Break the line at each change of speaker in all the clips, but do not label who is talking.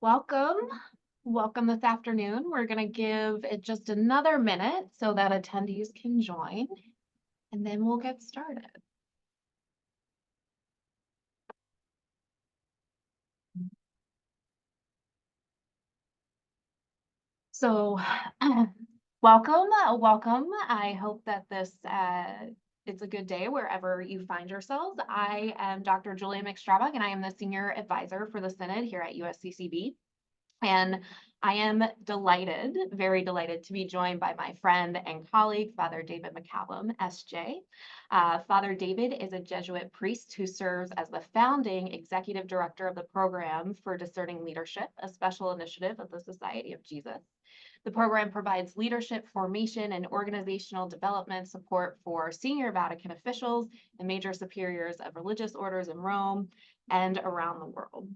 Welcome. Welcome this afternoon. We're going to give it just another minute so that attendees can join, and then we'll get started. So, welcome. I hope that this it's a good day wherever you find yourselves. I am Dr. Julia McStrabach, and I am the Senior Advisor for the Synod here at USCCB. And I am delighted, very delighted to be joined by my friend and colleague, Father David McCallum, SJ. Father David is a Jesuit priest who serves as the founding executive director of the program for Discerning Leadership, a special initiative of the Society of Jesus. The program provides leadership formation and organizational development support for senior Vatican officials and major superiors of religious orders in Rome and around the world.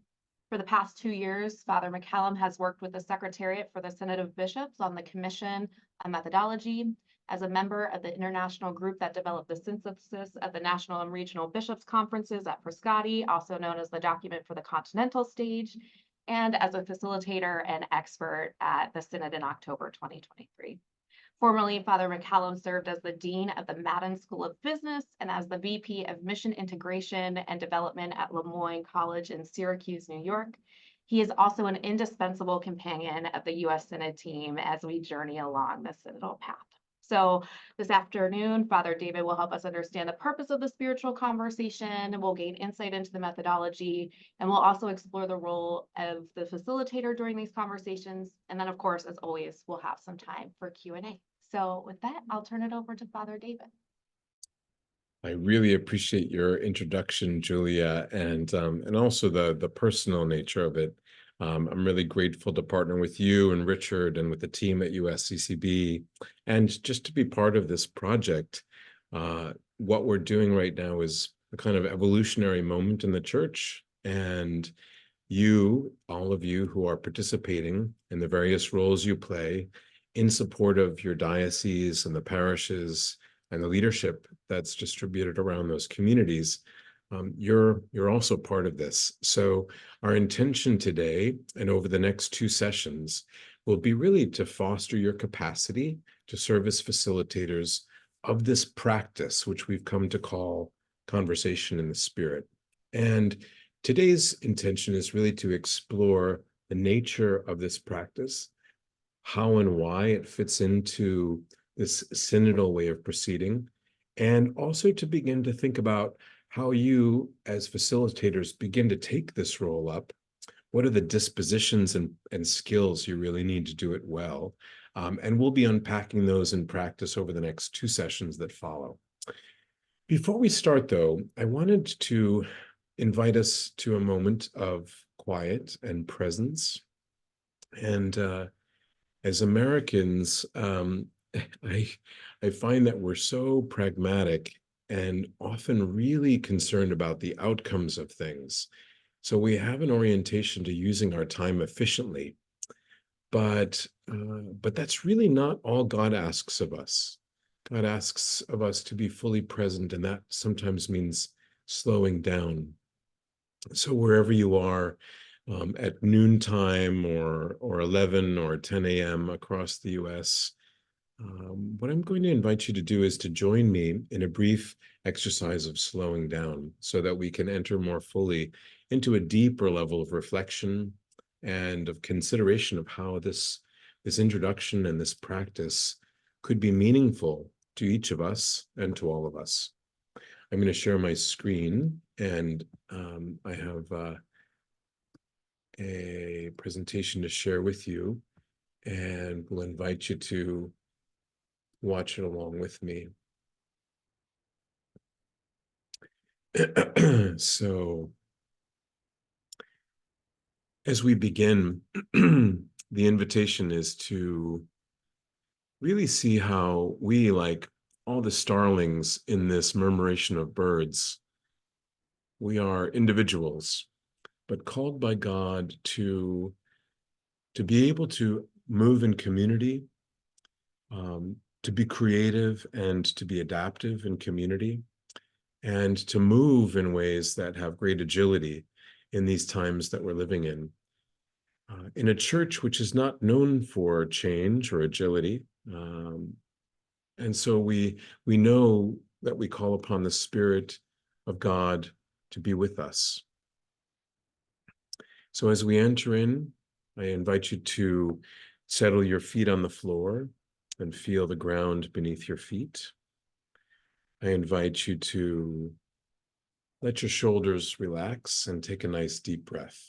For the past 2 years, Father McCallum has worked with the Secretariat for the Synod of Bishops on the Commission on Methodology. As a member of the international group that developed the synthesis of the National and Regional Bishops Conferences at Frascati, also known as the Document for the Continental Stage, and as a facilitator and expert at the Synod in October 2023. Formerly, Father McCallum served as the Dean of the Madden School of Business and as the VP of Mission Integration and Development at Le Moyne College in Syracuse, New York. He is also an indispensable companion of the U.S. Synod team as we journey along the synodal path. So this afternoon, Father David will help us understand the purpose of the spiritual conversation. We'll gain insight into the methodology, and we'll also explore the role of the facilitator during these conversations. And then, of course, as always, we'll have some time for Q&A. So with that, I'll turn it over to Father David.
I really appreciate your introduction, Julia, and also the personal nature of it. I'm really grateful to partner with you and Richard and with the team at USCCB, and just to be part of this project. What we're doing right now is a kind of evolutionary moment in the church, and you, all of you who are participating in the various roles you play in support of your diocese and the parishes and the leadership that's distributed around those communities, you're also part of this. So our intention today and over the next 2 sessions will be really to foster your capacity to serve as facilitators of this practice, which we've come to call conversation in the Spirit. And today's intention is really to explore the nature of this practice, how and why it fits into this synodal way of proceeding, and also to begin to think about how you, as facilitators, begin to take this role up. What are the dispositions and skills you really need to do it well? And we'll be unpacking those in practice over the next 2 sessions that follow. Before we start, though, I wanted to invite us to a moment of quiet and presence. And as Americans, I find that we're so pragmatic and often really concerned about the outcomes of things. So we have an orientation to using our time efficiently, but that's really not all God asks of us. God asks of us to be fully present, and that sometimes means slowing down. So wherever you are, at noontime or 11 or 10 a.m. across the U.S., what I'm going to invite you to do is to join me in a brief exercise of slowing down so that we can enter more fully into a deeper level of reflection and of consideration of how this introduction and this practice could be meaningful to each of us and to all of us. I'm going to share my screen, and I have a presentation to share with you, and we'll invite you to watch it along with me. So, as we begin, the invitation is to really see how we, like all the starlings in this murmuration of birds, we are individuals, but called by God to be able to move in community, to be creative and to be adaptive in community, and to move in ways that have great agility in these times that we're living in. in a church which is not known for change or agility. And so we know that we call upon the Spirit of God to be with us. So as we enter in, I invite you to settle your feet on the floor and feel the ground beneath your feet. I invite you to let your shoulders relax and take a nice deep breath.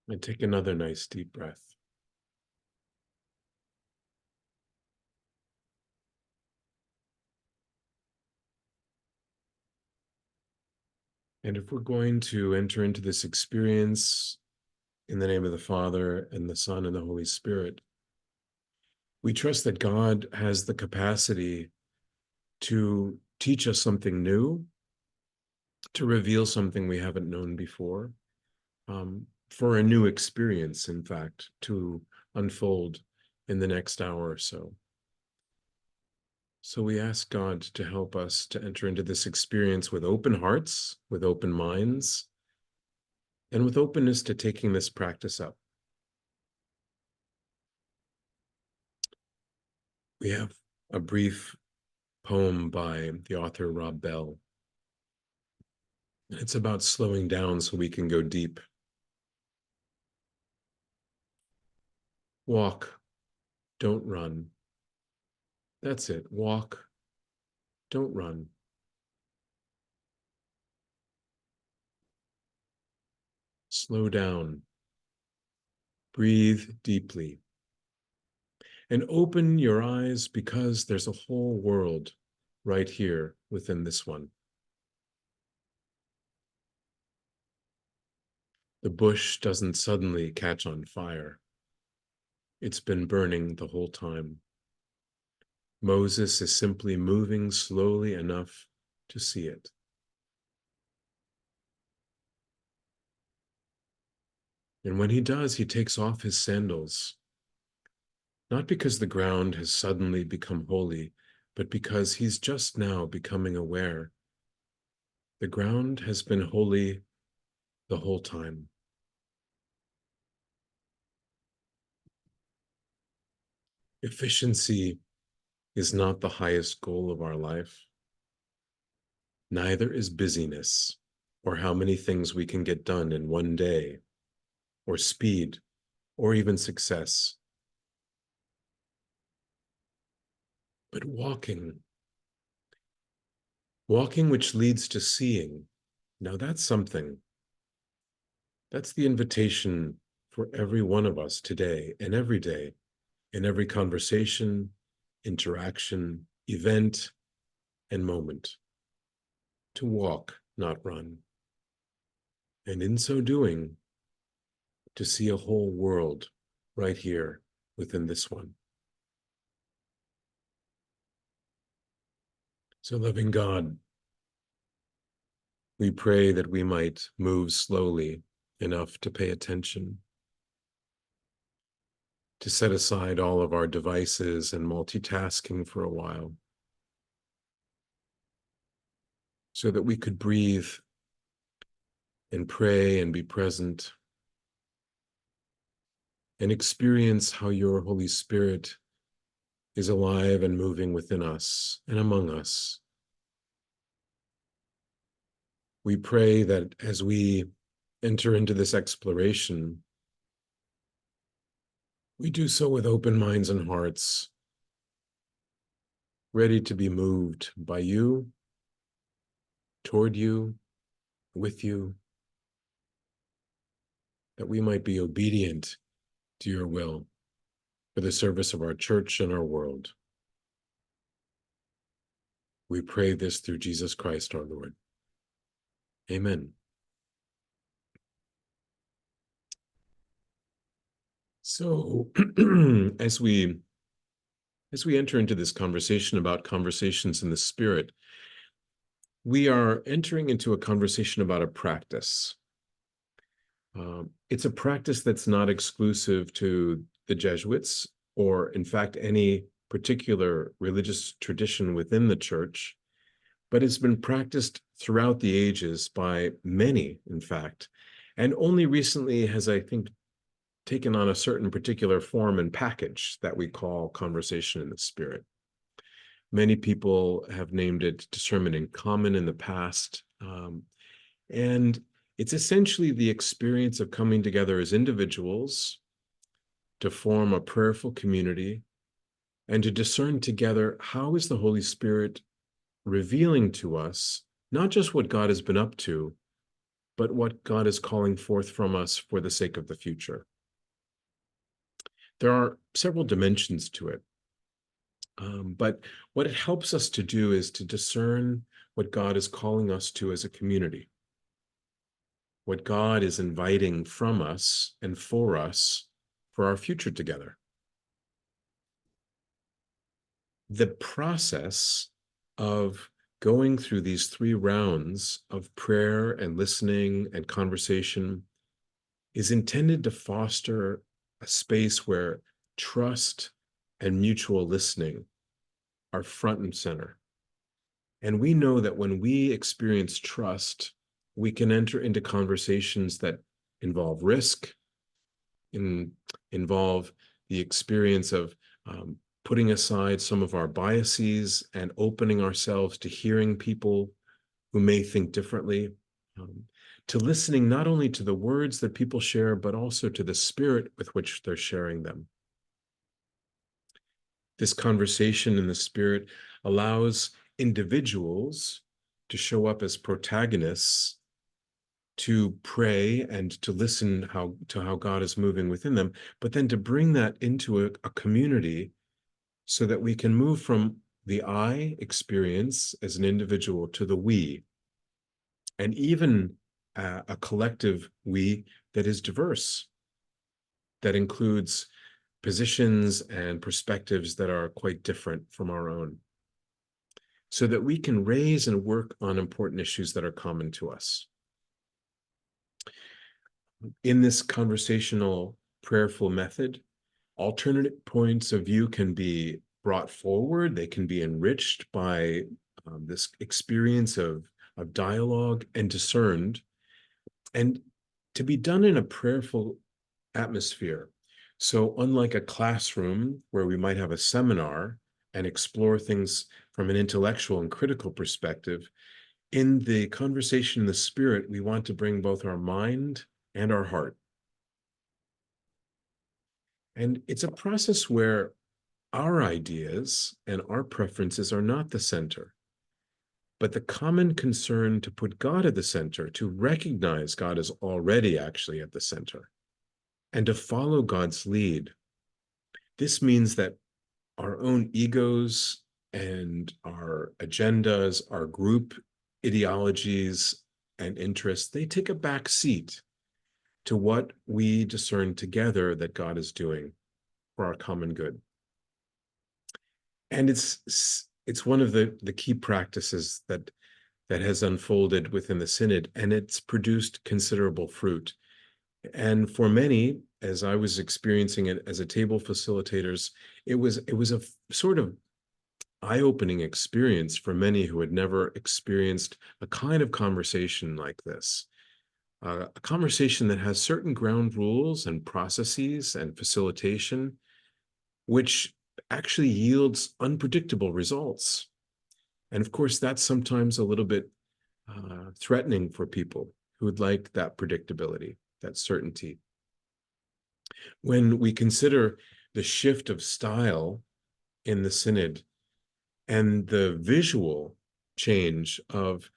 And take another nice deep breath. And if we're going to enter into this experience in the name of the Father and the Son and the Holy Spirit, we trust that God has the capacity to teach us something new, to reveal something we haven't known before, for a new experience, in fact, to unfold in the next hour or so. So we ask God to help us to enter into this experience with open hearts, with open minds, and with openness to taking this practice up. We have a brief poem by the author Rob Bell. It's about slowing down so we can go deep. Walk, don't run. That's it. Walk, don't run. Slow down. Breathe deeply. And open your eyes because there's a whole world right here within this one. The bush doesn't suddenly catch on fire. It's been burning the whole time. Moses is simply moving slowly enough to see it. And when he does, he takes off his sandals, not because the ground has suddenly become holy, but because he's just now becoming aware. The ground has been holy the whole time. Efficiency is not the highest goal of our life. Neither is busyness, or how many things we can get done in one day, or speed, or even success. But walking which leads to seeing, now that's something. That's the invitation for every one of us today and every day, in every conversation, interaction, event, and moment. To walk, not run. And in so doing, to see a whole world right here within this one. So, loving God, we pray that we might move slowly enough to pay attention, to set aside all of our devices and multitasking for a while, so that we could breathe and pray and be present and experience how your Holy Spirit is alive and moving within us and among us. We pray that as we enter into this exploration, we do so with open minds and hearts, ready to be moved by you, toward you, with you, that we might be obedient to your will for the service of our church and our world. We pray this through Jesus Christ our Lord. Amen. So as we enter into this conversation about conversations in the Spirit, we are entering into a conversation about a practice. It's a practice that's not exclusive to the Jesuits, or in fact, any particular religious tradition within the church, but it's been practiced throughout the ages by many, in fact, and only recently has, I think, taken on a certain particular form and package that we call conversation in the Spirit. Many people have named it discernment in common in the past, and it's essentially the experience of coming together as individuals to form a prayerful community and to discern together how is the Holy Spirit revealing to us not just what God has been up to, but what God is calling forth from us for the sake of the future. There are several dimensions to it, but what it helps us to do is to discern what God is calling us to as a community, what God is inviting from us and for us for our future together. The process of going through these 3 rounds of prayer and listening and conversation is intended to foster a space where trust and mutual listening are front and center. And we know that when we experience trust, we can enter into conversations that involve risk, involve the experience of putting aside some of our biases and opening ourselves to hearing people who may think differently, to listening not only to the words that people share, but also to the spirit with which they're sharing them. This conversation in the Spirit allows individuals to show up as protagonists, to pray and to listen to how God is moving within them, but then to bring that into a community so that we can move from the I experience as an individual to the we, and even a collective we that is diverse, that includes positions and perspectives that are quite different from our own, so that we can raise and work on important issues that are common to us. In this conversational, prayerful method, alternate points of view can be brought forward. They can be enriched by this experience of dialogue and discerned, and to be done in a prayerful atmosphere. So unlike a classroom where we might have a seminar and explore things from an intellectual and critical perspective, in the conversation in the Spirit, we want to bring both our mind and our heart. And it's a process where our ideas and our preferences are not the center, but the common concern to put God at the center, to recognize God is already actually at the center, and to follow God's lead. This means that our own egos and our agendas, our group ideologies and interests, they take a back seat to what we discern together that God is doing for our common good. And it's one of the key practices that has unfolded within the Synod, and it's produced considerable fruit. And for many, as I was experiencing it as a table facilitators, it was a sort of eye-opening experience for many who had never experienced a kind of conversation like this. A conversation that has certain ground rules and processes and facilitation, which actually yields unpredictable results. And of course, that's sometimes a little bit threatening for people who would like that predictability, that certainty. When we consider the shift of style in the Synod and the visual change of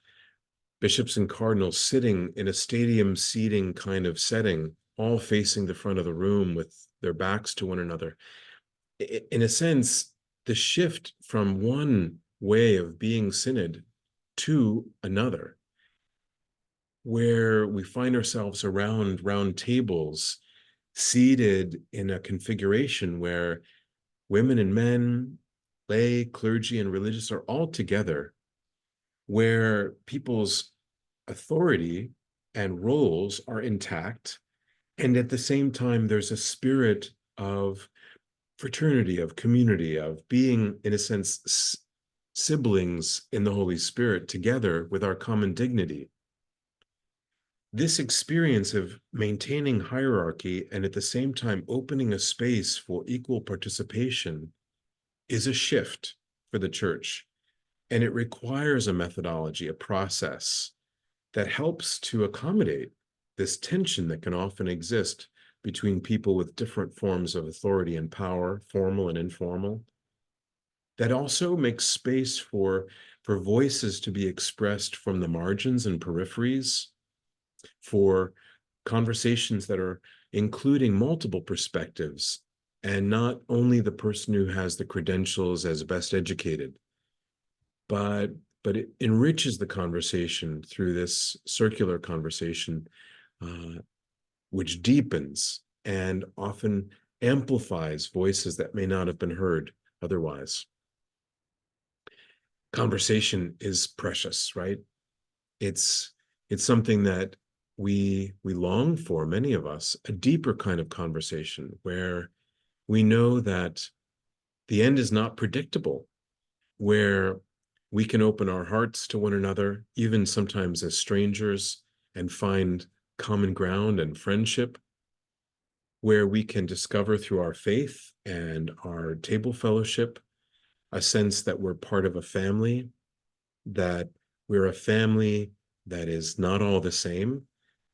bishops and cardinals sitting in a stadium seating kind of setting, all facing the front of the room with their backs to one another, in a sense, the shift from one way of being Synod to another, where we find ourselves around round tables, seated in a configuration where women and men, lay, clergy, and religious are all together, where people's authority and roles are intact, and at the same time, there's a spirit of fraternity, of community, of being, in a sense, siblings in the Holy Spirit together with our common dignity. This experience of maintaining hierarchy and at the same time opening a space for equal participation is a shift for the church. And it requires a methodology, a process that helps to accommodate this tension that can often exist between people with different forms of authority and power, formal and informal. That also makes space for voices to be expressed from the margins and peripheries, for conversations that are including multiple perspectives and not only the person who has the credentials as best educated, but it enriches the conversation through this circular conversation, which deepens and often amplifies voices that may not have been heard otherwise. Conversation is precious, right? It's something that we long for, many of us, a deeper kind of conversation where we know that the end is not predictable, where we can open our hearts to one another, even sometimes as strangers, and find common ground and friendship, where we can discover through our faith and our table fellowship a sense that we're part of a family, that we're a family that is not all the same,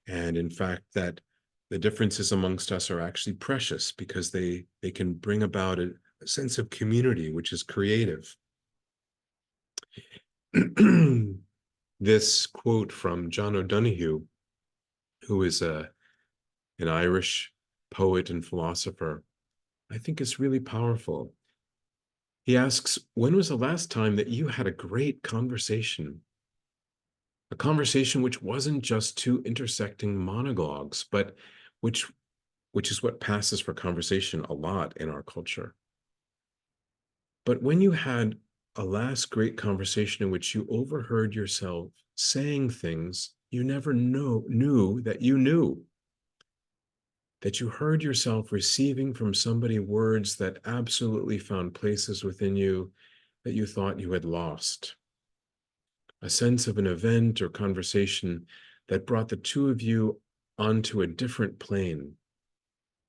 and in fact that the differences amongst us are actually precious because they can bring about a sense of community, which is creative. This quote from John O'Donoghue, who is an Irish poet and philosopher, I think is really powerful. He asks, when was the last time that you had a great conversation? A conversation which wasn't just two intersecting monologues, but which is what passes for conversation a lot in our culture. But when you had a last great conversation in which you overheard yourself saying things you never knew that you knew, that you heard yourself receiving from somebody words that absolutely found places within you that you thought you had lost. A sense of an event or conversation that brought the two of you onto a different plane.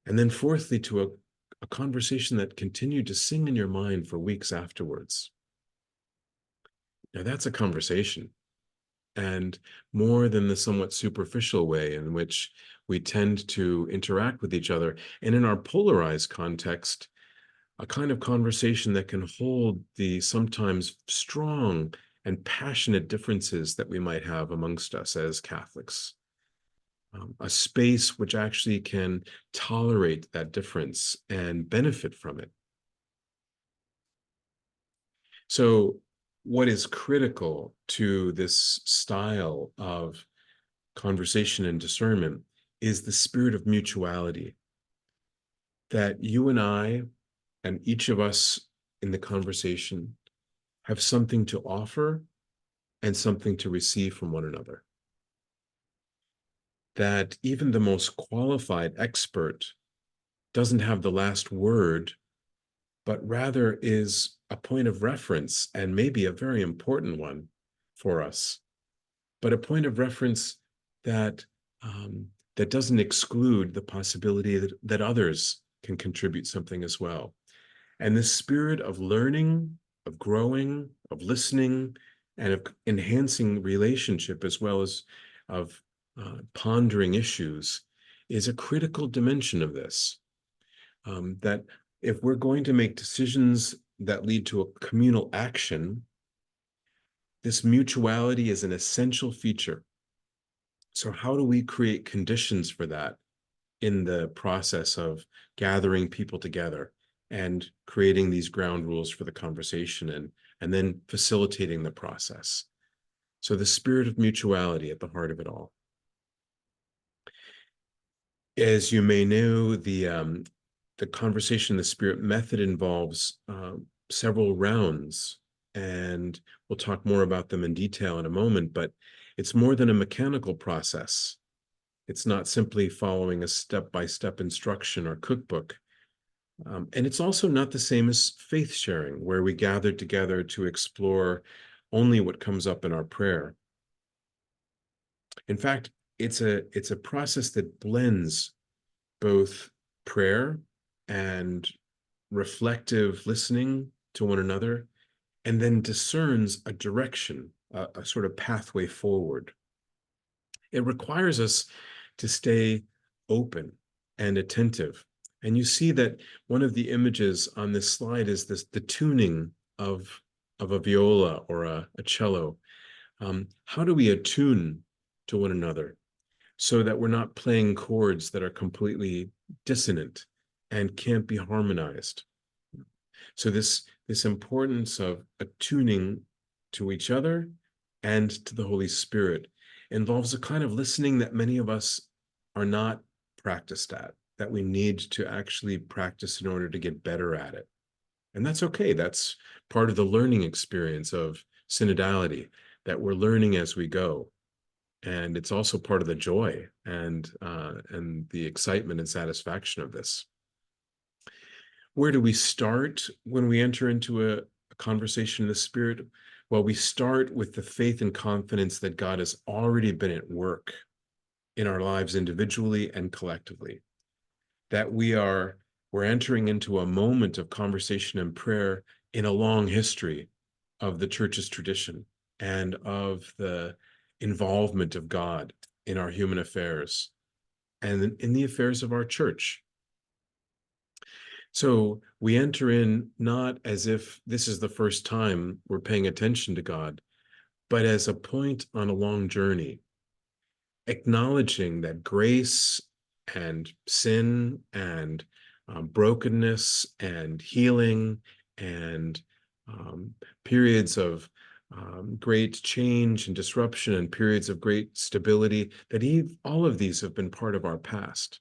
And then fourthly, to a conversation that continued to sing in your mind for weeks afterwards. Now that's a conversation, and more than the somewhat superficial way in which we tend to interact with each other. And in our polarized context, a kind of conversation that can hold the sometimes strong and passionate differences that we might have amongst us as Catholics. A space which actually can tolerate that difference and benefit from it. So what is critical to this style of conversation and discernment is the spirit of mutuality, that you and I and each of us in the conversation have something to offer and something to receive from one another. That even the most qualified expert doesn't have the last word, but rather is a point of reference, and maybe a very important one for us, but a point of reference that that doesn't exclude the possibility that others can contribute something as well. And this spirit of learning, of growing, of listening, and of enhancing relationship, as well as of pondering issues, is a critical dimension of this. That if we're going to make decisions that lead to a communal action, this mutuality is an essential feature. So how do we create conditions for that in the process of gathering people together and creating these ground rules for the conversation and then facilitating the process? So the spirit of mutuality at the heart of it all. As you may know, the conversation, the spirit method involves several rounds, and we'll talk more about them in detail in a moment, but it's more than a mechanical process. It's not simply following a step-by-step instruction or cookbook. And it's also not the same as faith sharing, where we gather together to explore only what comes up in our prayer. In fact, it's a process that blends both prayer and reflective listening to one another, and then discerns a direction, a sort of pathway forward. It requires us to stay open and attentive. And you see that one of the images on this slide is the tuning of a viola or a cello. How do we attune to one another so that we're not playing chords that are completely dissonant and can't be harmonized? So this importance of attuning to each other and to the Holy Spirit involves a kind of listening that many of us are not practiced at, that we need to actually practice in order to get better at it. And that's okay. That's part of the learning experience of synodality, that we're learning as we go. And it's also part of the joy and the excitement and satisfaction of this. Where do we start when we enter into a conversation in the Spirit? Well, we start with the faith and confidence that God has already been at work in our lives individually and collectively. That we're entering into a moment of conversation and prayer in a long history of the church's tradition and of the involvement of God in our human affairs and in the affairs of our church. So we enter in not as if this is the first time we're paying attention to God, but as a point on a long journey, acknowledging that grace and sin and brokenness and healing and periods of great change and disruption and periods of great stability, that all of these have been part of our past.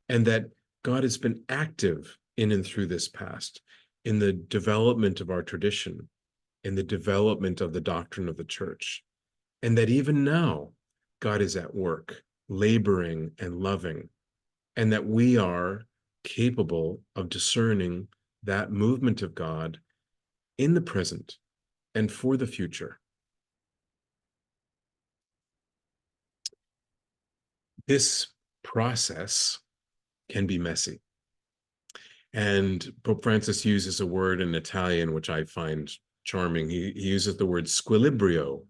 And that God has been active in and through this past in the development of our tradition, in the development of the doctrine of the church. And that even now, God is at work, laboring and loving, and that we are capable of discerning that movement of God in the present and for the future. This process can be messy. And Pope Francis uses a word in Italian, which I find charming. He uses the word squilibrio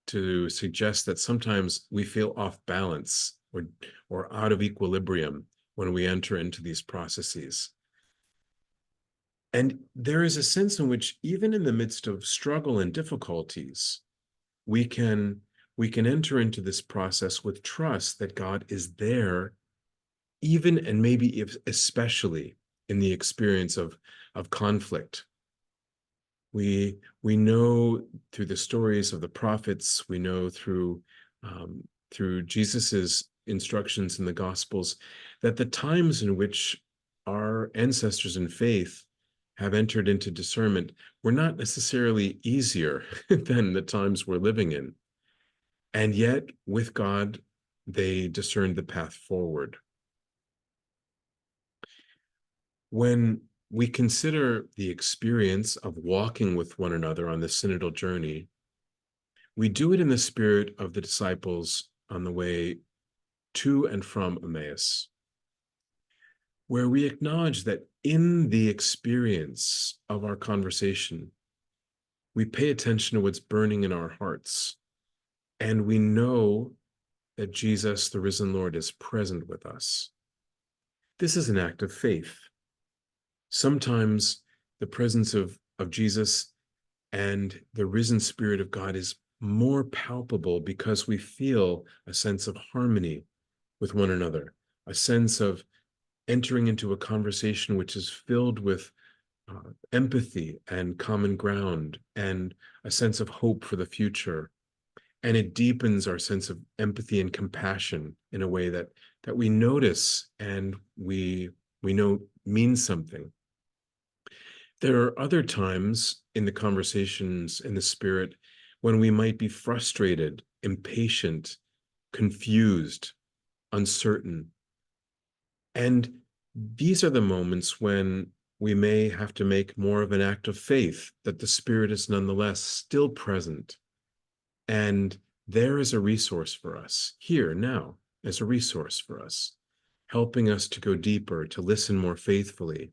to suggest that sometimes we feel off balance or out of equilibrium when we enter into these processes. And there is a sense in which, even in the midst of struggle and difficulties, we can enter into this process with trust that God is there, even and maybe especially in the experience of conflict. We know through the stories of the prophets, we know through Jesus's instructions in the Gospels, that the times in which our ancestors in faith have entered into discernment were not necessarily easier than the times we're living in. And yet, with God, they discerned the path forward. When we consider the experience of walking with one another on the synodal journey, we do it in the spirit of the disciples on the way to and from Emmaus, where we acknowledge that in the experience of our conversation, we pay attention to what's burning in our hearts, and we know that Jesus, the risen Lord, is present with us. This is an act of faith. Sometimes the presence of Jesus and the risen Spirit of God is more palpable because we feel a sense of harmony with one another, a sense of entering into a conversation which is filled with empathy and common ground and a sense of hope for the future. And it deepens our sense of empathy and compassion in a way that we notice and we know means something. There are other times in the conversations in the Spirit when we might be frustrated, impatient, confused, uncertain. And these are the moments when we may have to make more of an act of faith that the Spirit is nonetheless still present. And there is a resource for us, here, now, as a resource for us, helping us to go deeper, to listen more faithfully,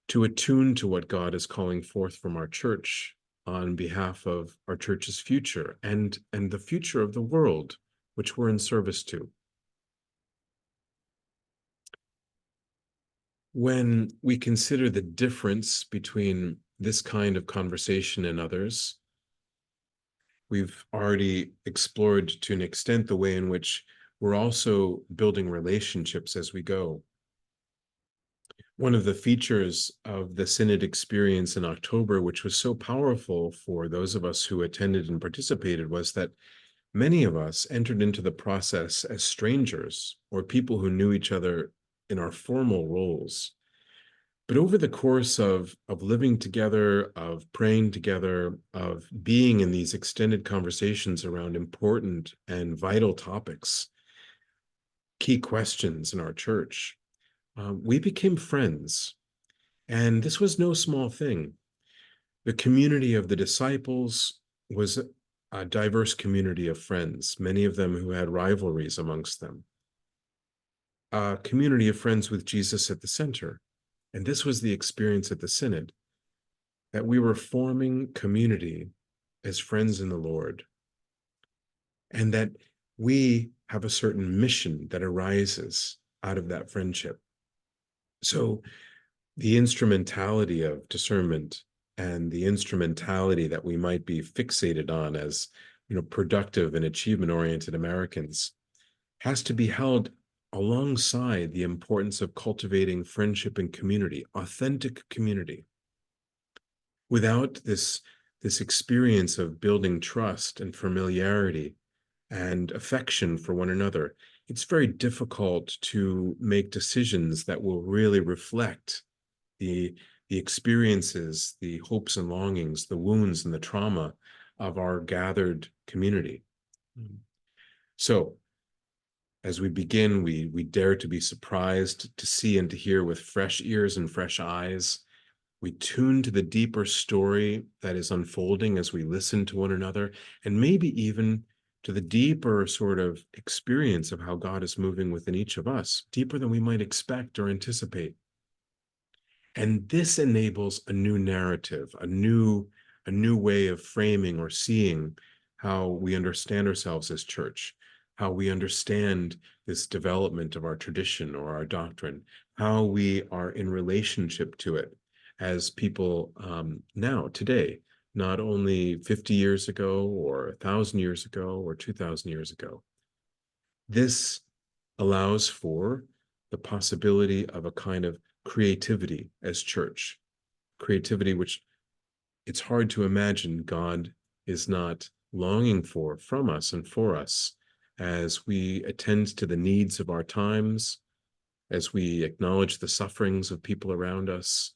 to attune to what God is calling forth from our church on behalf of our church's future and the future of the world, which we're in service to. When we consider the difference between this kind of conversation and others, we've already explored to an extent the way in which we're also building relationships as we go. One of the features of the Synod experience in October, which was so powerful for those of us who attended and participated, was that many of us entered into the process as strangers or people who knew each other in our formal roles. But over the course of living together, of praying together, of being in these extended conversations around important and vital topics, key questions in our church, we became friends. And this was no small thing. The community of the disciples was a diverse community of friends, many of them who had rivalries amongst them. A community of friends with Jesus at the center. And this was the experience at the Synod, that we were forming community as friends in the Lord, and that we have a certain mission that arises out of that friendship. So the instrumentality of discernment and the instrumentality that we might be fixated on as, productive and achievement-oriented Americans has to be held alongside the importance of cultivating friendship and community, authentic community. Without this experience of building trust and familiarity and affection for one another, it's very difficult to make decisions that will really reflect the experiences, the hopes and longings, the wounds and the trauma of our gathered community. So, as we begin, we dare to be surprised, to see and to hear with fresh ears and fresh eyes. We tune to the deeper story that is unfolding as we listen to one another, and maybe even to the deeper sort of experience of how God is moving within each of us, deeper than we might expect or anticipate. And this enables a new narrative, a new way of framing or seeing how we understand ourselves as church, how we understand this development of our tradition or our doctrine, how we are in relationship to it as people now, today, not only 50 years ago or 1,000 years ago or 2,000 years ago. This allows for the possibility of a kind of creativity as church, creativity which it's hard to imagine God is not longing for from us and for us as we attend to the needs of our times, as we acknowledge the sufferings of people around us,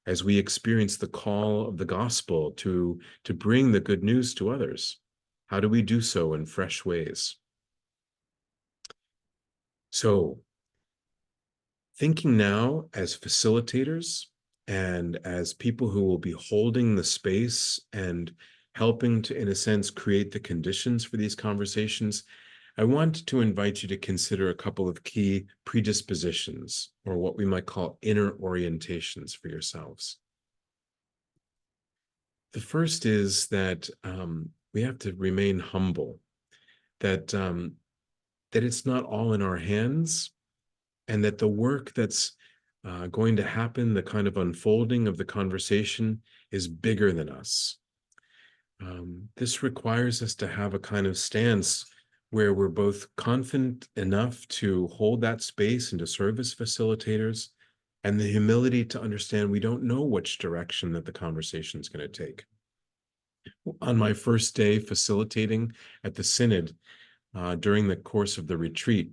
as we experience the call of the gospel to bring the good news to others. How do we do so in fresh ways? So, thinking now as facilitators and as people who will be holding the space and helping to, in a sense, create the conditions for these conversations, I want to invite you to consider a couple of key predispositions, or what we might call inner orientations for yourselves. The first is that we have to remain humble, that it's not all in our hands, and that the work that's going to happen, the kind of unfolding of the conversation, is bigger than us. This requires us to have a kind of stance where we're both confident enough to hold that space and to serve as facilitators, and the humility to understand we don't know which direction that the conversation is going to take. On my first day facilitating at the Synod, during the course of the retreat,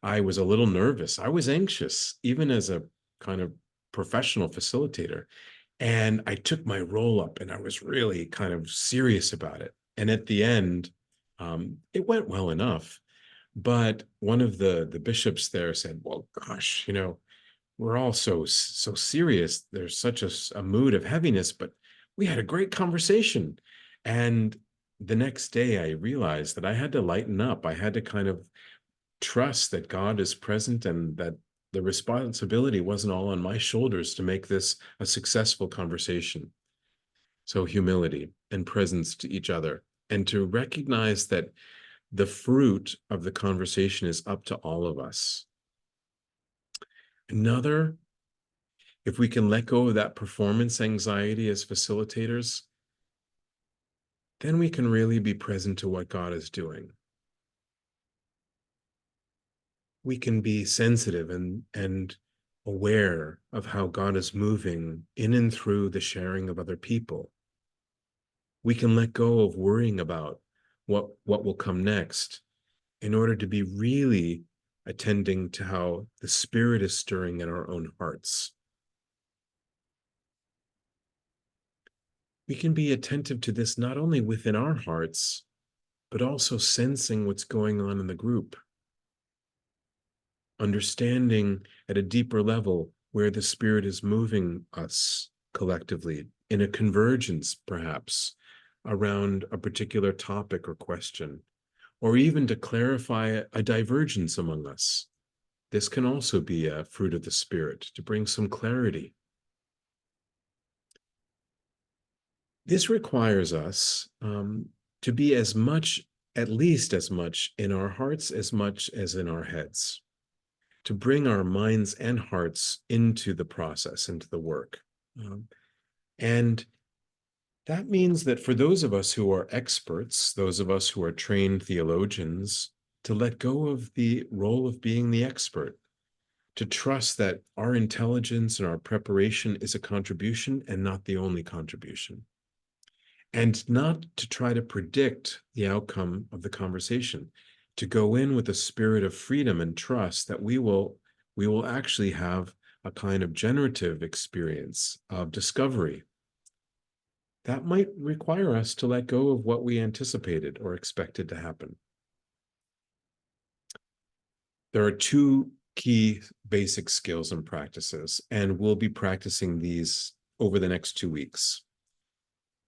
I was a little nervous. I was anxious, even as a kind of professional facilitator. And I took my roll up and I was really kind of serious about it. And at the end, it went well enough. But one of the bishops there said, well, gosh, we're all so serious. There's such a mood of heaviness, but we had a great conversation. And the next day I realized that I had to lighten up. I had to kind of trust that God is present and that the responsibility wasn't all on my shoulders to make this a successful conversation. So humility and presence to each other, and to recognize that the fruit of the conversation is up to all of us. Another, if we can let go of that performance anxiety as facilitators, then we can really be present to what God is doing. We can be sensitive and aware of how God is moving in and through the sharing of other people. We can let go of worrying about what will come next in order to be really attending to how the Spirit is stirring in our own hearts. We can be attentive to this not only within our hearts, but also sensing what's going on in the group. Understanding at a deeper level where the Spirit is moving us collectively in a convergence, perhaps, around a particular topic or question, or even to clarify a divergence among us. This can also be a fruit of the Spirit, to bring some clarity. This requires us to be at least as much in our hearts as much as in our heads, to bring our minds and hearts into the process, into the work. And that means that for those of us who are experts, those of us who are trained theologians, to let go of the role of being the expert, to trust that our intelligence and our preparation is a contribution and not the only contribution, and not to try to predict the outcome of the conversation, to go in with a spirit of freedom and trust that we will actually have a kind of generative experience of discovery. That might require us to let go of what we anticipated or expected to happen. There are two key basic skills and practices, and we'll be practicing these over the next 2 weeks.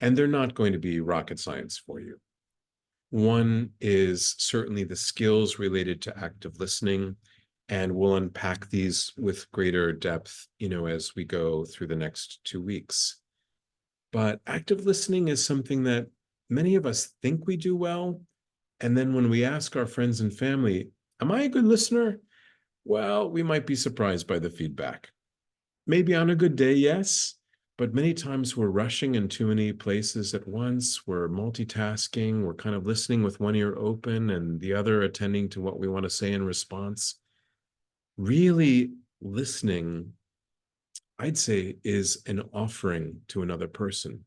And they're not going to be rocket science for you. One is certainly the skills related to active listening, and we'll unpack these with greater depth, as we go through the next 2 weeks. But active listening is something that many of us think we do well. And then when we ask our friends and family, am I a good listener? Well, we might be surprised by the feedback. Maybe on a good day, yes, but many times we're rushing in too many places at once. We're multitasking. We're kind of listening with one ear open and the other attending to what we want to say in response. Really listening, I'd say, is an offering to another person.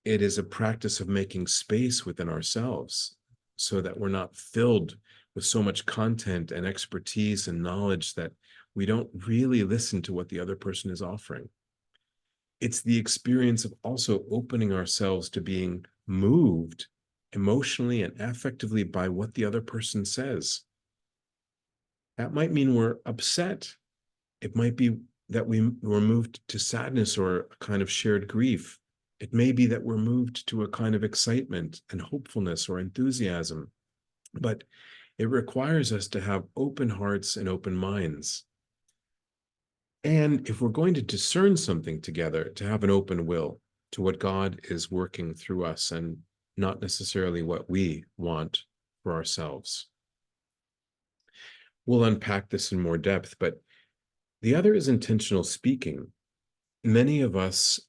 It is a practice of making space within ourselves so that we're not filled with so much content and expertise and knowledge that we don't really listen to what the other person is offering. It's the experience of also opening ourselves to being moved emotionally and affectively by what the other person says. That might mean we're upset. It might be that we're moved to sadness or a kind of shared grief. It may be that we're moved to a kind of excitement and hopefulness or enthusiasm. But it requires us to have open hearts and open minds. And if we're going to discern something together, to have an open will to what God is working through us and not necessarily what we want for ourselves. We'll unpack this in more depth, but the other is intentional speaking. Many of us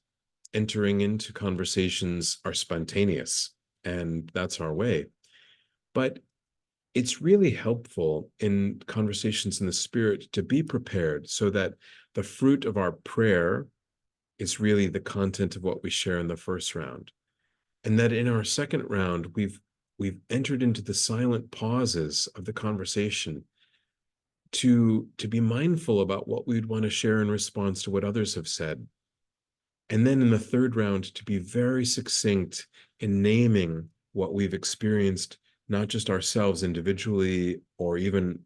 entering into conversations are spontaneous, and that's our way. But it's really helpful in conversations in the Spirit to be prepared so that the fruit of our prayer is really the content of what we share in the first round. And that in our second round, we've entered into the silent pauses of the conversation to be mindful about what we'd want to share in response to what others have said. And then in the third round, to be very succinct in naming what we've experienced, not just ourselves individually or even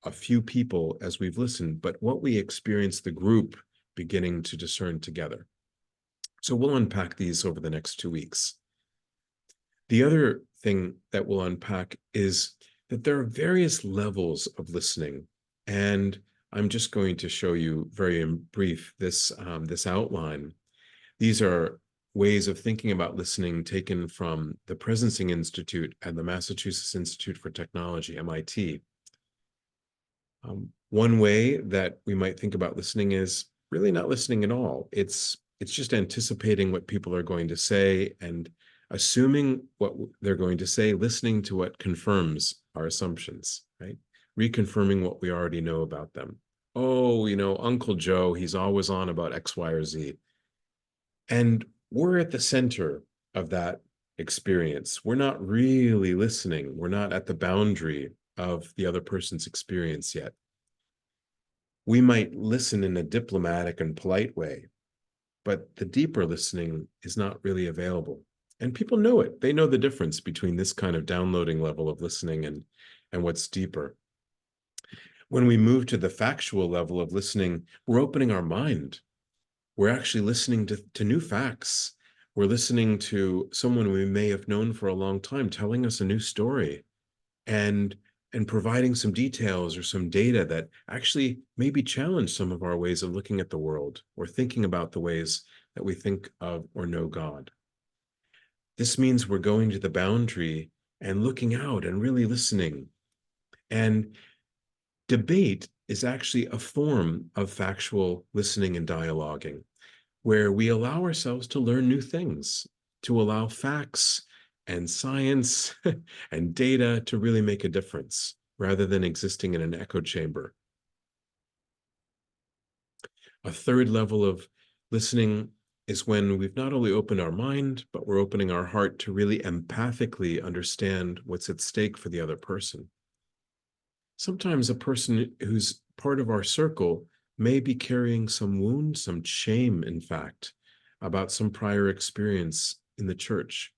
a few people as we've listened, but what we experience the group beginning to discern together. So we'll unpack these over the next 2 weeks. The other thing that we'll unpack is that there are various levels of listening, and I'm just going to show you very in brief this outline. These are ways of thinking about listening taken from the Presencing Institute and the Massachusetts Institute for Technology, MIT. One way that we might think about listening is really not listening at all. It's just anticipating what people are going to say and assuming what they're going to say, listening to what confirms our assumptions, right? Reconfirming what we already know about them. Oh, Uncle Joe, he's always on about X, Y, or Z. And we're at the center of that experience. We're not really listening. We're not at the boundary of the other person's experience yet. We might listen in a diplomatic and polite way, but the deeper listening is not really available. And people know it. They know the difference between this kind of downloading level of listening and what's deeper. When we move to the factual level of listening, we're opening our mind. We're actually listening to new facts. We're listening to someone we may have known for a long time telling us a new story and providing some details or some data that actually maybe challenge some of our ways of looking at the world or thinking about the ways that we think of or know God. This means we're going to the boundary and looking out and really listening. And debate is actually a form of factual listening and dialoguing, where we allow ourselves to learn new things, to allow facts and science and data to really make a difference, rather than existing in an echo chamber. A third level of listening is when we've not only opened our mind, but we're opening our heart to really empathically understand what's at stake for the other person. Sometimes a person who's part of our circle may be carrying some wound, some shame, in fact, about some prior experience in the church.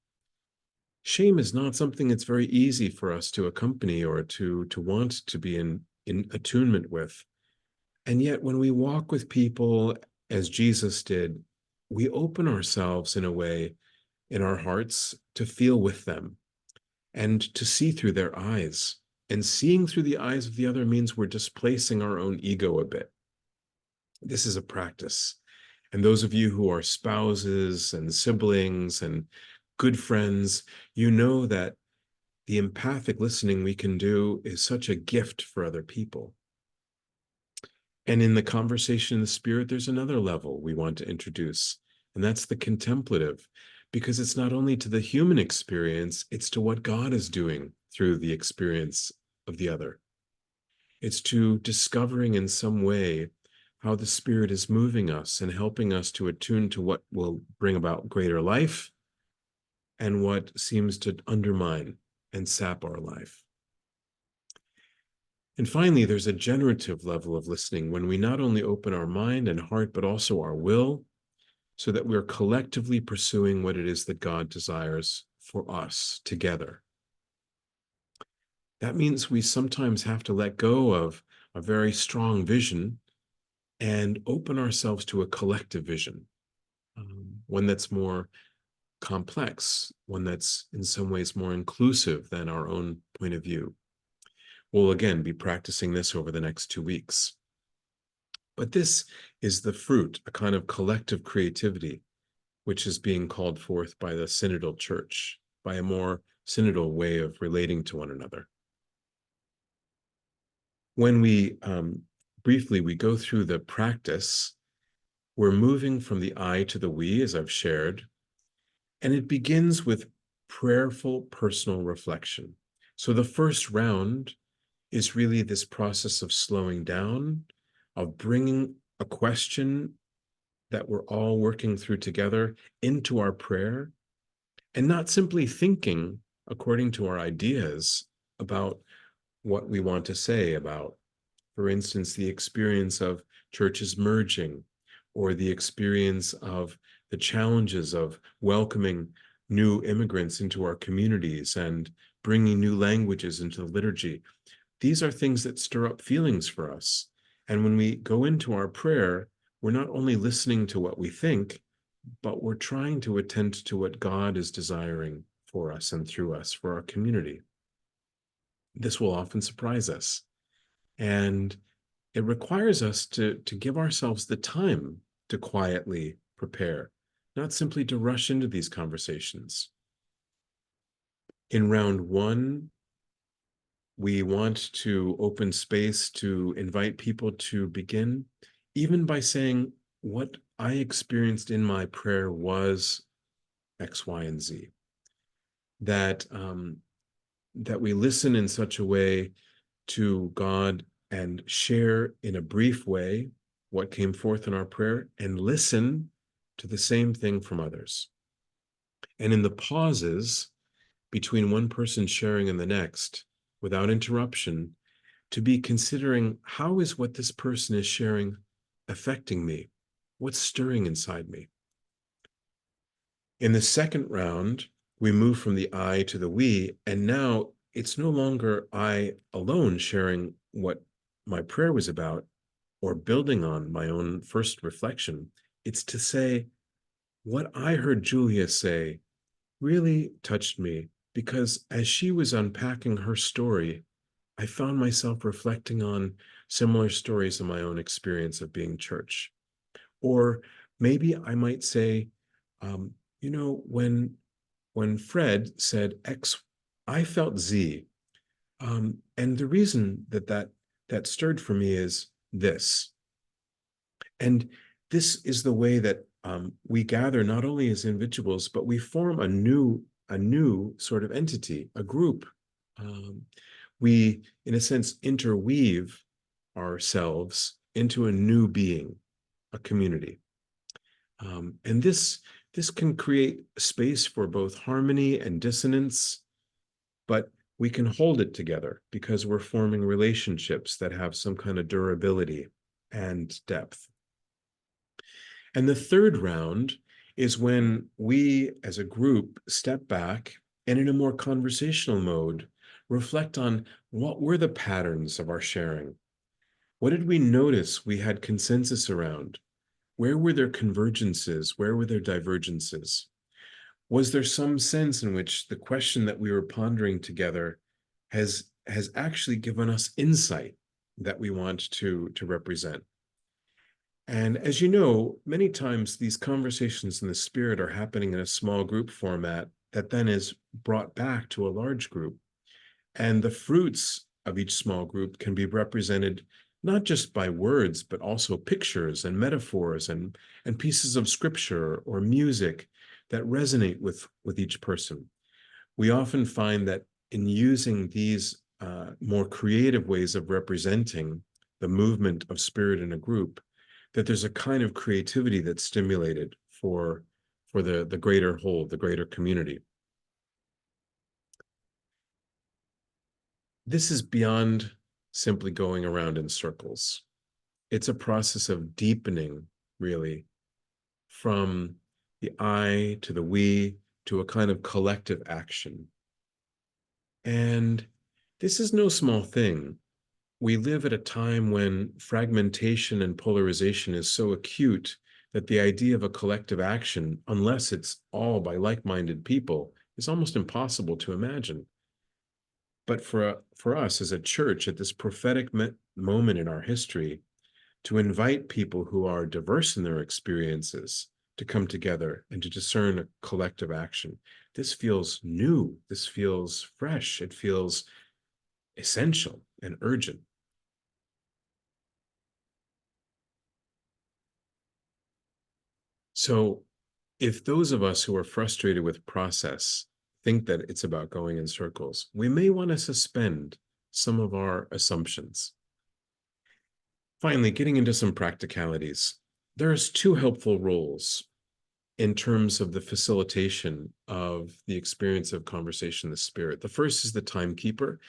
Shame is not something that's very easy for us to accompany or to want to be in attunement with. And yet, when we walk with people as Jesus did, we open ourselves in a way in our hearts to feel with them and to see through their eyes. And seeing through the eyes of the other means we're displacing our own ego a bit. This is a practice. And those of you who are spouses and siblings and good friends, you know that the empathic listening we can do is such a gift for other people. And in the conversation in the spirit, there's another level we want to introduce, and that's the contemplative, because it's not only to the human experience, it's to what God is doing through the experience of the other. It's to discovering in some way how the Spirit is moving us and helping us to attune to what will bring about greater life and what seems to undermine and sap our life. And finally, there's a generative level of listening when we not only open our mind and heart, but also our will, so that we're collectively pursuing what it is that God desires for us together. That means we sometimes have to let go of a very strong vision and open ourselves to a collective vision, one that's more complex, one that's in some ways more inclusive than our own point of view. We'll again be practicing this over the next 2 weeks. But this is the fruit, a kind of collective creativity, which is being called forth by the Synodal Church, by a more synodal way of relating to one another. When we briefly go through the practice, we're moving from the I to the we, as I've shared, and it begins with prayerful personal reflection. So the first round is really this process of slowing down, of bringing a question that we're all working through together into our prayer, and not simply thinking according to our ideas about what we want to say about, for instance, the experience of churches merging, or the experience of the challenges of welcoming new immigrants into our communities and bringing new languages into the liturgy. these are things that stir up feelings for us. And when we go into our prayer, we're not only listening to what we think, but we're trying to attend to what God is desiring for us and through us for our community. This will often surprise us. And it requires us to give ourselves the time to quietly prepare, not simply to rush into these conversations. In round one, we want to open space to invite people to begin, even by saying, what I experienced in my prayer was X, Y, and Z. That we listen in such a way to God and share in a brief way what came forth in our prayer, and listen to the same thing from others. And in the pauses between one person sharing and the next, without interruption, to be considering, how is what this person is sharing affecting me? What's stirring inside me? In the second round, we move from the I to the we, and now it's no longer I alone sharing what my prayer was about or building on my own first reflection. It's to say, what I heard Julia say really touched me, because as she was unpacking her story, I found myself reflecting on similar stories in my own experience of being church. Or maybe I might say, when Fred said X, I felt Z. And the reason that stirred for me is this. And this is the way that we gather not only as individuals, but we form a new sort of entity, a group. We, in a sense, interweave ourselves into a new being, a community. And this can create space for both harmony and dissonance, but we can hold it together because we're forming relationships that have some kind of durability and depth. And the third round is when we as a group step back and, in a more conversational mode, reflect on what were the patterns of our sharing. What did we notice we had consensus around? Where were there convergences? Where were there divergences? Was there some sense in which the question that we were pondering together has actually given us insight that we want to represent? And as you know, many times these conversations in the Spirit are happening in a small group format that then is brought back to a large group. And the fruits of each small group can be represented not just by words, but also pictures and metaphors and pieces of scripture or music that resonate with each person. We often find that in using these more creative ways of representing the movement of spirit in a group, that there's a kind of creativity that's stimulated for the greater whole, the greater community. This is beyond simply going around in circles. It's a process of deepening, really, from the I to the we to a kind of collective action. And this is no small thing. We live at a time when fragmentation and polarization is so acute that the idea of a collective action, unless it's all by like-minded people, is almost impossible to imagine. But for us as a church at this prophetic moment in our history, to invite people who are diverse in their experiences to come together and to discern a collective action, this feels new, this feels fresh, it feels essential and urgent. So if those of us who are frustrated with process think that it's about going in circles, we may want to suspend some of our assumptions. Finally, getting into some practicalities. There's two helpful roles in terms of the facilitation of the experience of conversation in the Spirit. The first is the timekeeper,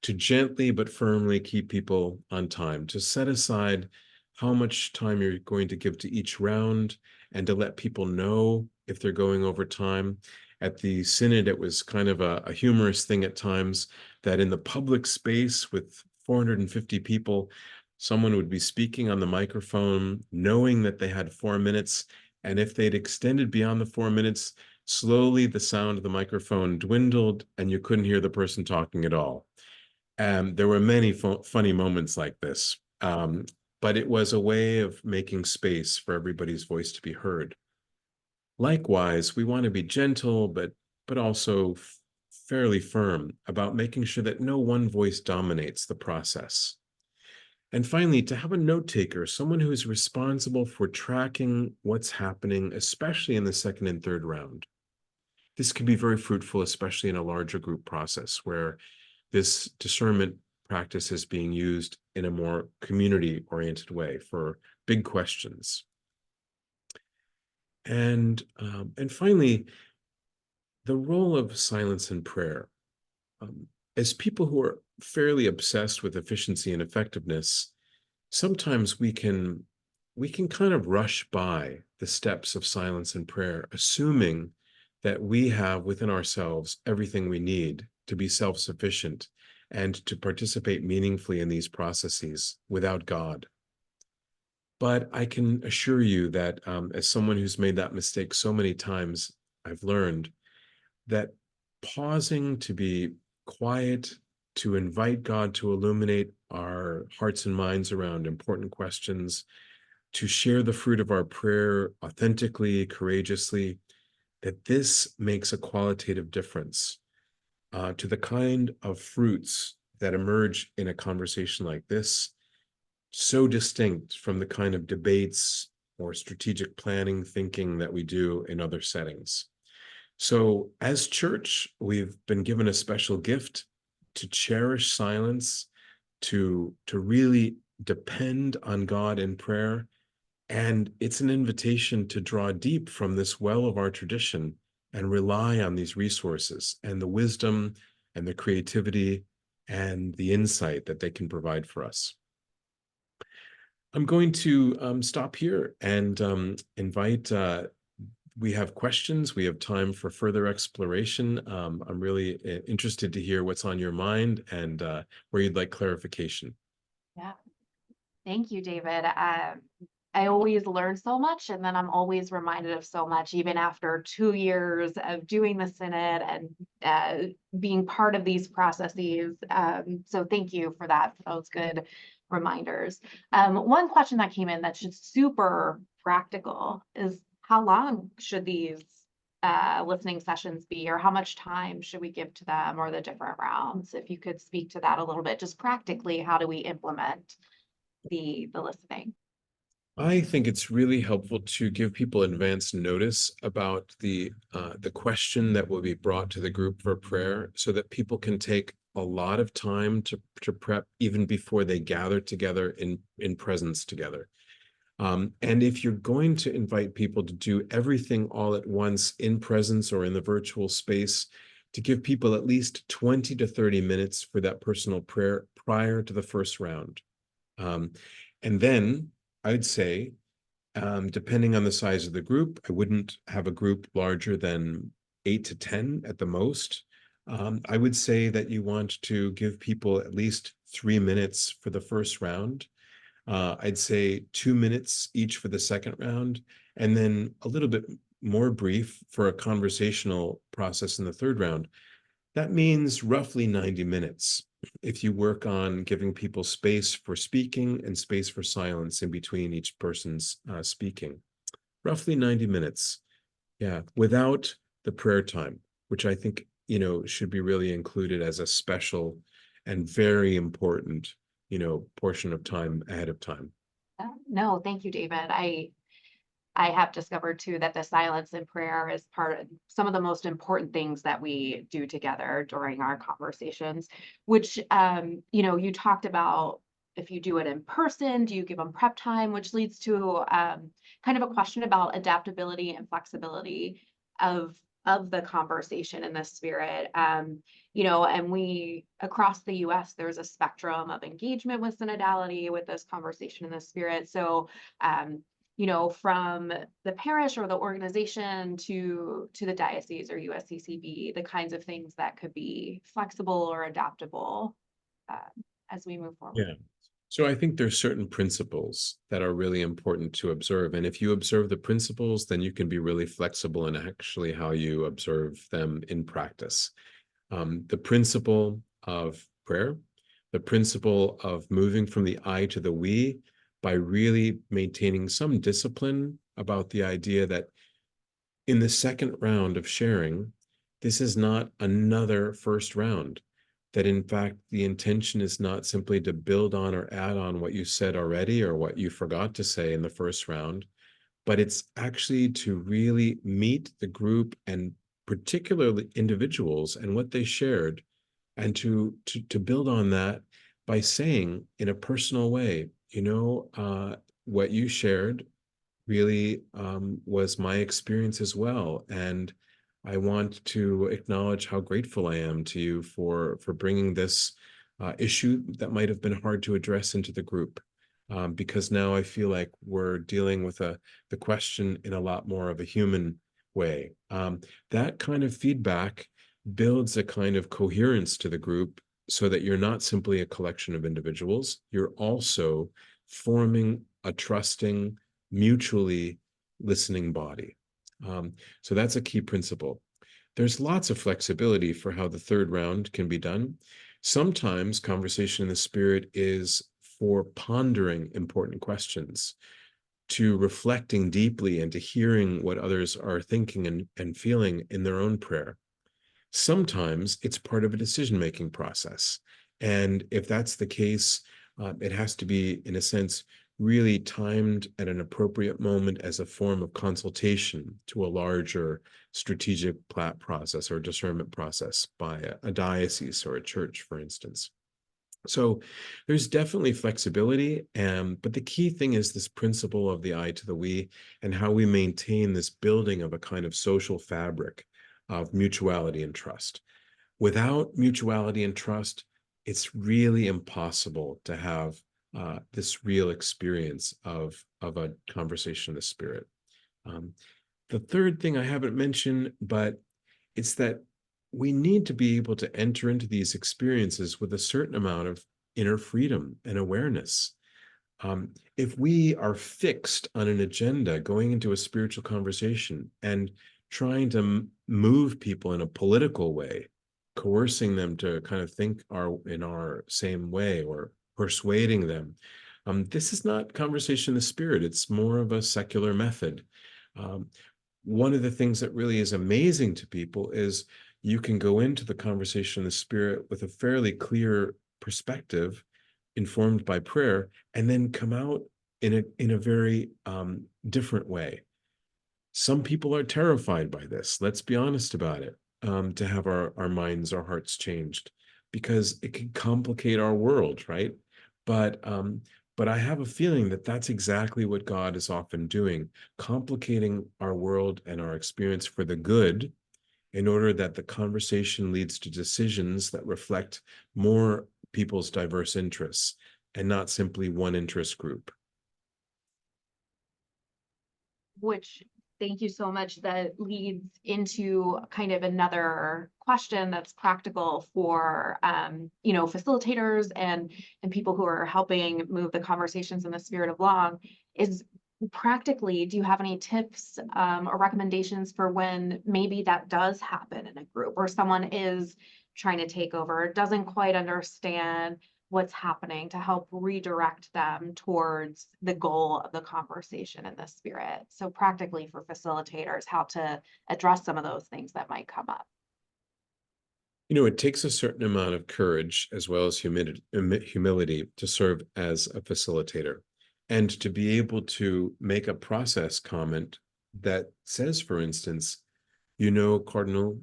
to gently but firmly keep people on time, to set aside how much time you're going to give to each round, and to let people know if they're going over time. At the Synod, it was kind of a humorous thing at times that in the public space with 450 people, someone would be speaking on the microphone, knowing that they had 4 minutes. And if they'd extended beyond the 4 minutes, slowly the sound of the microphone dwindled and you couldn't hear the person talking at all. There were many funny moments like this, but it was a way of making space for everybody's voice to be heard. Likewise, we want to be gentle, but also fairly firm about making sure that no one voice dominates the process. And finally, to have a note taker, someone who is responsible for tracking what's happening, especially in the second and third round. This can be very fruitful, especially in a larger group process where this discernment practice is being used in a more community-oriented way for big questions. And finally, the role of silence and prayer. As people who are fairly obsessed with efficiency and effectiveness, sometimes we can kind of rush by the steps of silence and prayer, assuming that we have within ourselves everything we need to be self-sufficient and to participate meaningfully in these processes without God. But I can assure you that as someone who's made that mistake so many times, I've learned that pausing to be quiet, to invite God to illuminate our hearts and minds around important questions, to share the fruit of our prayer authentically, courageously, that this makes a qualitative difference to the kind of fruits that emerge in a conversation like this, so distinct from the kind of debates or strategic planning thinking that we do in other settings. So as church, we've been given a special gift to cherish silence, to really depend on God in prayer. And it's an invitation to draw deep from this well of our tradition and rely on these resources and the wisdom and the creativity and the insight that they can provide for us. I'm going to stop here and invite, we have questions, we have time for further exploration. I'm really interested to hear what's on your mind and where you'd like clarification.
Yeah, thank you, David. I always learn so much, and then I'm always reminded of so much, even after 2 years of doing the Synod and being part of these processes. So thank you for that, for those good reminders. One question that came in that's just super practical is how long should these listening sessions be, or how much time should we give to them, or the different rounds? If you could speak to that a little bit, just practically, how do we implement the listening?
I think it's really helpful to give people advance notice about the question that will be brought to the group for prayer, so that people can take a lot of time to prep even before they gather together in presence together. And if you're going to invite people to do everything all at once in presence or in the virtual space, to give people at least 20 to 30 minutes for that personal prayer prior to the first round. And then I'd say, depending on the size of the group, I wouldn't have a group larger than 8 to 10 at the most. I would say that you want to give people at least 3 minutes for the first round. I'd say 2 minutes each for the second round, and then a little bit more brief for a conversational process in the third round. That means roughly 90 minutes if you work on giving people space for speaking and space for silence in between each person's speaking. Roughly 90 minutes, yeah, without the prayer time, which I think, should be really included as a special and very important, portion of time ahead of time.
No, thank you, David. I have discovered too that the silence in prayer is part of some of the most important things that we do together during our conversations, which, you talked about, if you do it in person, do you give them prep time, which leads to kind of a question about adaptability and flexibility of the conversation in the spirit. And we, across the US, there's a spectrum of engagement with synodality, with this conversation in the spirit. So, from the parish or the organization to the diocese or USCCB, the kinds of things that could be flexible or adaptable. as we move forward?
Yeah. So I think there's certain principles that are really important to observe. And if you observe the principles, then you can be really flexible in actually how you observe them in practice. The principle of prayer, the principle of moving from the I to the we by really maintaining some discipline about the idea that in the second round of sharing, this is not another first round. That in fact, the intention is not simply to build on or add on what you said already or what you forgot to say in the first round, but it's actually to really meet the group and particularly individuals and what they shared, and to build on that by saying in a personal way, what you shared really was my experience as well. And I want to acknowledge how grateful I am to you for bringing this issue that might have been hard to address into the group. Because now I feel like we're dealing with the question in a lot more of a human way. That kind of feedback builds a kind of coherence to the group so that you're not simply a collection of individuals, you're also forming a trusting, mutually listening body. So that's a key principle. There's lots of flexibility for how the third round can be done. Sometimes conversation in the Spirit is for pondering important questions, to reflecting deeply and to hearing what others are thinking and feeling in their own prayer. Sometimes it's part of a decision-making process. And if that's the case, it has to be, in a sense, really timed at an appropriate moment as a form of consultation to a larger strategic process or discernment process by a diocese or a church, for instance. So there's definitely flexibility, but the key thing is this principle of the I to the we and how we maintain this building of a kind of social fabric of mutuality and trust. Without mutuality and trust, it's really impossible to have this real experience of a conversation in the Spirit. The third thing I haven't mentioned, but it's that we need to be able to enter into these experiences with a certain amount of inner freedom and awareness. If we are fixed on an agenda going into a spiritual conversation and trying to move people in a political way, coercing them to kind of think in our same way or persuading them, this is not conversation in the Spirit. It's more of a secular method. One of the things that really is amazing to people is you can go into the conversation in the Spirit with a fairly clear perspective, informed by prayer, and then come out in a very different way. Some people are terrified by this. Let's be honest about it, to have our minds, our hearts changed, because it can complicate our world, right? But I have a feeling that that's exactly what God is often doing, complicating our world and our experience for the good, in order that the conversation leads to decisions that reflect more people's diverse interests and not simply one interest group.
Which, thank you so much. That leads into kind of another question that's practical for facilitators and people who are helping move the conversations in the Spirit of along. Is practically, do you have any tips or recommendations for when maybe that does happen in a group, or someone is trying to take over, doesn't quite understand what's happening, to help redirect them towards the goal of the conversation in the Spirit? So practically for facilitators, how to address some of those things that might come up.
It takes a certain amount of courage as well as humility to serve as a facilitator, and to be able to make a process comment that says, for instance, Cardinal,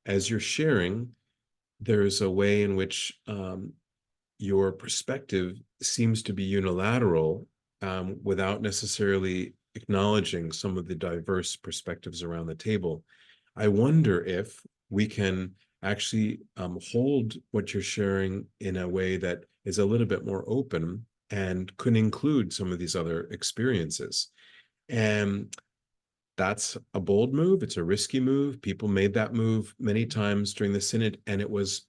as you're sharing, there's a way in which your perspective seems to be unilateral, without necessarily acknowledging some of the diverse perspectives around the table. I wonder if we can actually hold what you're sharing in a way that is a little bit more open and could include some of these other experiences. And that's a bold move. It's a risky move. People made that move many times during the Synod, and it was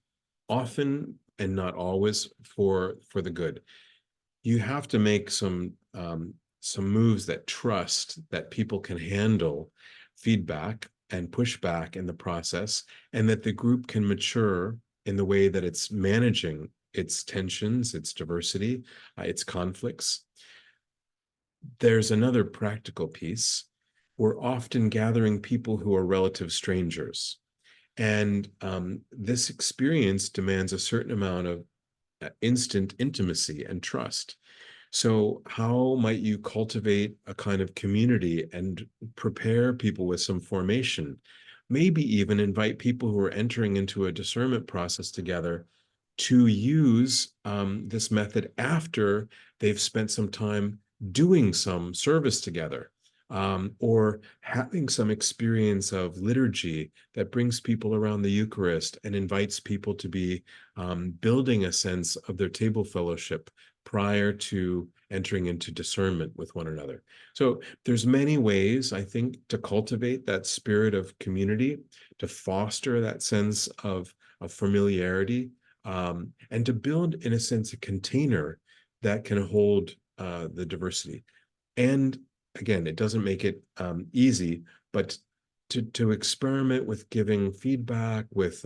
often and not always for the good. You have to make some moves that trust that people can handle feedback and pushback in the process, and that the group can mature in the way that it's managing its tensions, its diversity, its conflicts. There's another practical piece. We're often gathering people who are relative strangers. And this experience demands a certain amount of instant intimacy and trust. So how might you cultivate a kind of community and prepare people with some formation? Maybe even invite people who are entering into a discernment process together to use this method after they've spent some time doing some service together, or having some experience of liturgy that brings people around the Eucharist and invites people to be building a sense of their table fellowship prior to entering into discernment with one another. So there's many ways, I think, to cultivate that spirit of community, to foster that sense of familiarity, and to build, in a sense, a container that can hold the diversity. And again, it doesn't make it easy, but to experiment with giving feedback, with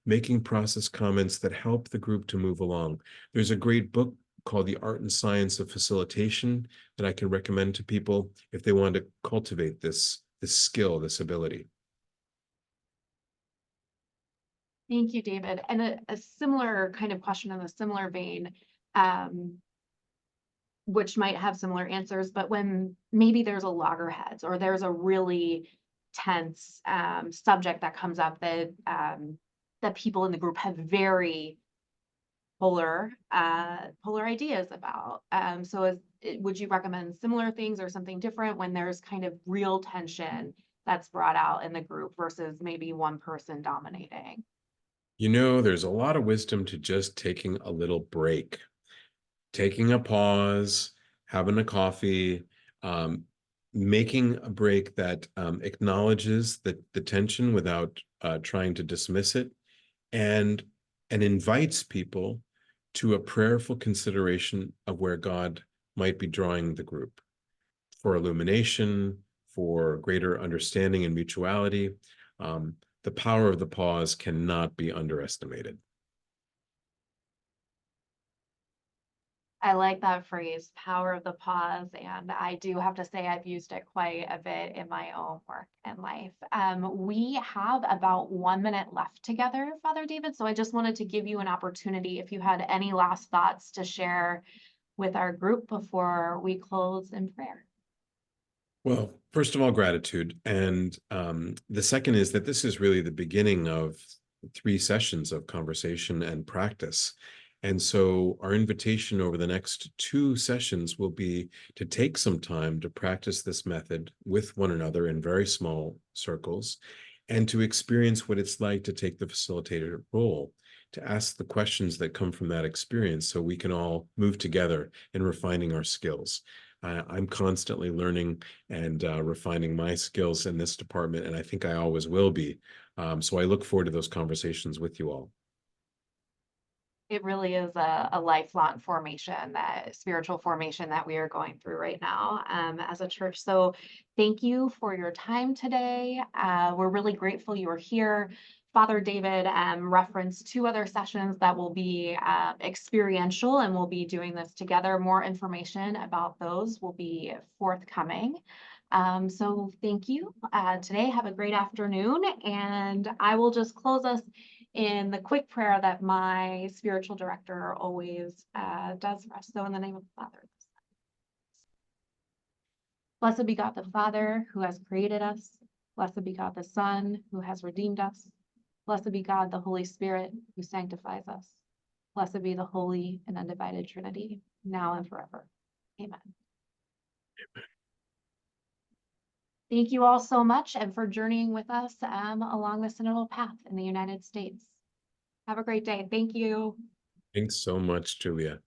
making process comments that help the group to move along. There's a great book called The Art and Science of Facilitation that I can recommend to people if they want to cultivate this skill, this ability.
Thank you, David. And a similar kind of question in a similar vein, which might have similar answers, but when maybe there's a loggerheads or there's a really tense subject that comes up that that people in the group have very polar ideas about. So would you recommend similar things or something different when there's kind of real tension that's brought out in the group versus maybe one person dominating?
You know, there's a lot of wisdom to just taking a little break, taking a pause, having a coffee, making a break that acknowledges the tension without trying to dismiss it, and invites people to a prayerful consideration of where God might be drawing the group for illumination, for greater understanding and mutuality. The power of the pause cannot be underestimated.
I like that phrase, power of the pause, and I do have to say I've used it quite a bit in my own work and life. We have about 1 minute left together, Father David, so I just wanted to give you an opportunity if you had any last thoughts to share with our group before we close in prayer.
Well, first of all, gratitude. And the second is that this is really the beginning of 3 sessions of conversation and practice. And so our invitation over the next 2 sessions will be to take some time to practice this method with one another in very small circles, and to experience what it's like to take the facilitator role, to ask the questions that come from that experience so we can all move together in refining our skills. I'm constantly learning and refining my skills in this department, and I think I always will be. So I look forward to those conversations with you all.
It really is a lifelong formation, that spiritual formation that we are going through right now as a church. So thank you for your time today. We're really grateful you were here. Father David referenced 2 other sessions that will be experiential, and we'll be doing this together. More information about those will be forthcoming. So thank you today. Have a great afternoon, and I will just close us in the quick prayer that my spiritual director always does for us. So in the name of the Father, blessed be God the Father, who has created us. Blessed be God the Son, who has redeemed us. Blessed be God the Holy Spirit, who sanctifies us. Blessed be the Holy and Undivided Trinity, now and forever. Amen. Thank you all so much, and for journeying with us along the synodal path in the United States. Have a great day. Thank you.
Thanks so much, Julia.